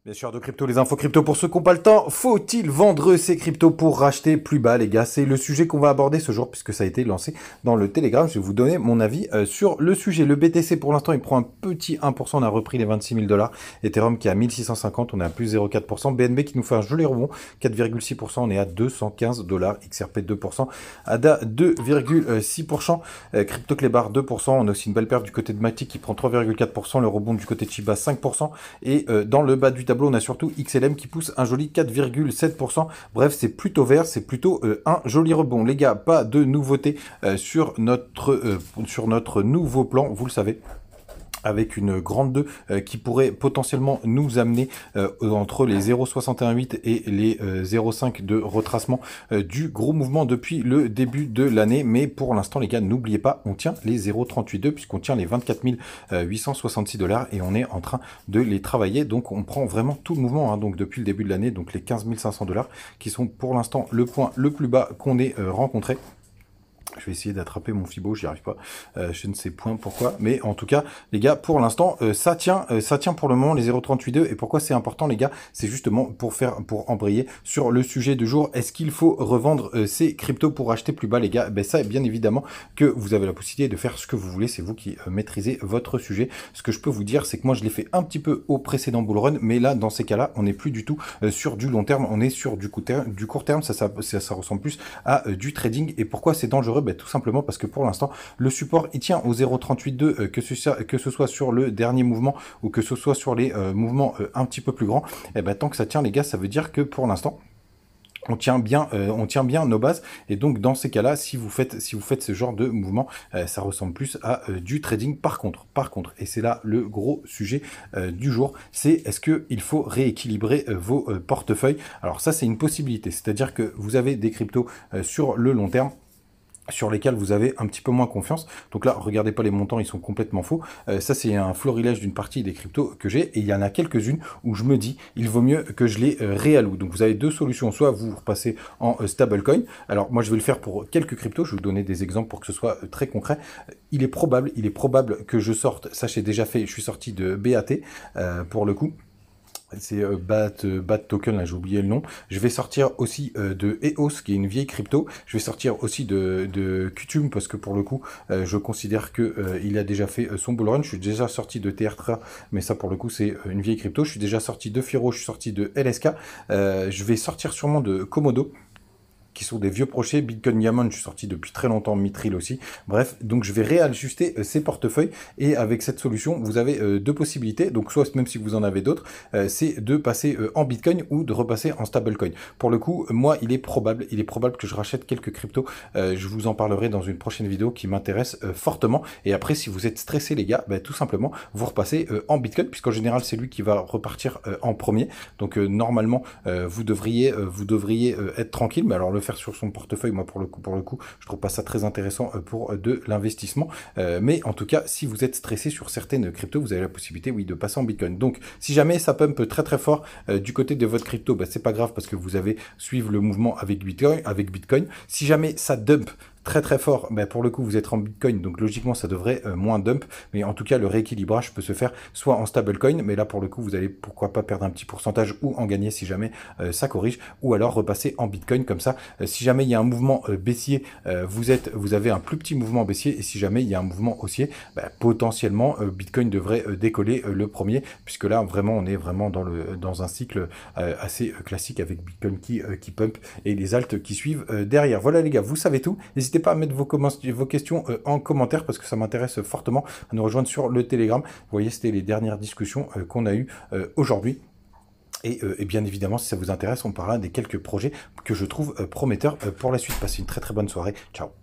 Bien sûr, de crypto, les infos crypto pour ceux qui n'ont pas le temps. Faut-il vendre ces cryptos pour racheter plus bas, les gars? C'est le sujet qu'on va aborder ce jour puisque ça a été lancé dans le Telegram. Je vais vous donner mon avis sur le sujet. Le BTC, pour l'instant, il prend un petit 1%. On a repris les 26 000 dollars. Ethereum qui est à 1650. On est à plus 0,4%. BNB qui nous fait un joli rebond. 4,6%. On est à 215 dollars. XRP 2%. ADA 2,6%. CryptoClebar 2%. On a aussi une belle perte du côté de Matic qui prend 3,4%. Le rebond du côté de Chiba 5%. Et dans le bas du tableau, on a surtout XLM qui pousse un joli 4,7%. Bref, c'est plutôt vert, c'est plutôt un joli rebond. Les gars, pas de nouveauté sur notre nouveau plan, vous le savez, avec une grande 2 qui pourrait potentiellement nous amener entre les 0,618 et les 0,5 de retracement du gros mouvement depuis le début de l'année. Mais pour l'instant, les gars, n'oubliez pas, on tient les 0,382 puisqu'on tient les 24 866 dollars et on est en train de les travailler. Donc, on prend vraiment tout le mouvement, hein, donc depuis le début de l'année, donc les 15 500 dollars qui sont pour l'instant le point le plus bas qu'on ait rencontré. Je vais essayer d'attraper mon Fibo, j'y arrive pas. Je ne sais point pourquoi. Mais en tout cas, les gars, pour l'instant, ça tient pour le moment les 0,382. Et pourquoi c'est important, les gars? C'est justement pour embrayer sur le sujet du jour. Est-ce qu'il faut revendre ces cryptos pour acheter plus bas, les gars? Ben ça, bien évidemment, que vous avez la possibilité de faire ce que vous voulez. C'est vous qui maîtrisez votre sujet. Ce que je peux vous dire, c'est que moi, je l'ai fait un petit peu au précédent bull run. Mais là, dans ces cas-là, on n'est plus du tout sur du long terme. On est sur du court terme. Ça ressemble plus à du trading. Et pourquoi c'est dangereux? Ben, tout simplement parce que pour l'instant, le support, il tient au 0,382, que ce soit sur le dernier mouvement ou que ce soit sur les mouvements un petit peu plus grands. Et ben, tant que ça tient, les gars, ça veut dire que pour l'instant, on tient bien nos bases. Et donc, dans ces cas-là, si vous faites ce genre de mouvement, ça ressemble plus à du trading. Par contre, et c'est là le gros sujet du jour, c'est est-ce qu'il faut rééquilibrer vos portefeuilles? Alors ça, c'est une possibilité. C'est-à-dire que vous avez des cryptos sur le long terme sur lesquels vous avez un petit peu moins confiance. Donc là, regardez pas les montants, ils sont complètement faux. Ça, c'est un florilège d'une partie des cryptos que j'ai. Et il y en a quelques-unes où je me dis, il vaut mieux que je les réalloue. Donc vous avez deux solutions. Soit vous repassez en stablecoin. Alors moi, je vais le faire pour quelques cryptos. Je vais vous donner des exemples pour que ce soit très concret. Il est probable que je sorte. Ça, j'ai déjà fait. Je suis sorti de BAT pour le coup. C'est BAT Token, là j'ai oublié le nom. Je vais sortir aussi de EOS, qui est une vieille crypto. Je vais sortir aussi de Qtum, parce que pour le coup, je considère que il a déjà fait son bull run. Je suis déjà sorti de TRTRA, mais ça pour le coup c'est une vieille crypto. Je suis déjà sorti de Firo, je suis sorti de LSK. Je vais sortir sûrement de Komodo, qui sont des vieux projets. Bitcoin Diamond, je suis sorti depuis très longtemps, Mithril aussi. Bref, donc je vais réajuster ces portefeuilles. Et avec cette solution, vous avez deux possibilités. Donc soit, même si vous en avez d'autres, c'est de passer en Bitcoin ou de repasser en stablecoin. Pour le coup, moi, il est probable que je rachète quelques cryptos. Je vous en parlerai dans une prochaine vidéo qui m'intéresse fortement. Et après, si vous êtes stressé, les gars, tout simplement, vous repassez en Bitcoin, puisqu'en général, c'est lui qui va repartir en premier. Donc normalement, vous devriez être tranquille. Mais alors le faire sur son portefeuille, moi pour le coup, je trouve pas ça très intéressant pour de l'investissement. Mais en tout cas, si vous êtes stressé sur certaines cryptos, vous avez la possibilité, oui, de passer en Bitcoin. Donc, si jamais ça pump très très fort du côté de votre crypto, c'est pas grave parce que vous avez suivre le mouvement avec Bitcoin. Si jamais ça dump très très fort, pour le coup vous êtes en Bitcoin, donc logiquement ça devrait moins dump, mais en tout cas le rééquilibrage peut se faire soit en stablecoin, mais là pour le coup vous allez pourquoi pas perdre un petit pourcentage ou en gagner si jamais ça corrige, ou alors repasser en Bitcoin comme ça. Si jamais il y a un mouvement baissier, vous avez un plus petit mouvement baissier, et si jamais il y a un mouvement haussier, potentiellement Bitcoin devrait décoller le premier, puisque là vraiment on est vraiment dans un cycle assez classique avec Bitcoin qui pump et les alts qui suivent derrière. Voilà les gars, vous savez tout. N'hésitez pas à mettre vos questions en commentaire parce que ça m'intéresse fortement, à nous rejoindre sur le Telegram. Vous voyez, c'était les dernières discussions qu'on a eues aujourd'hui. Et bien évidemment, si ça vous intéresse, on parlera des quelques projets que je trouve prometteurs pour la suite. Passez une très très bonne soirée. Ciao.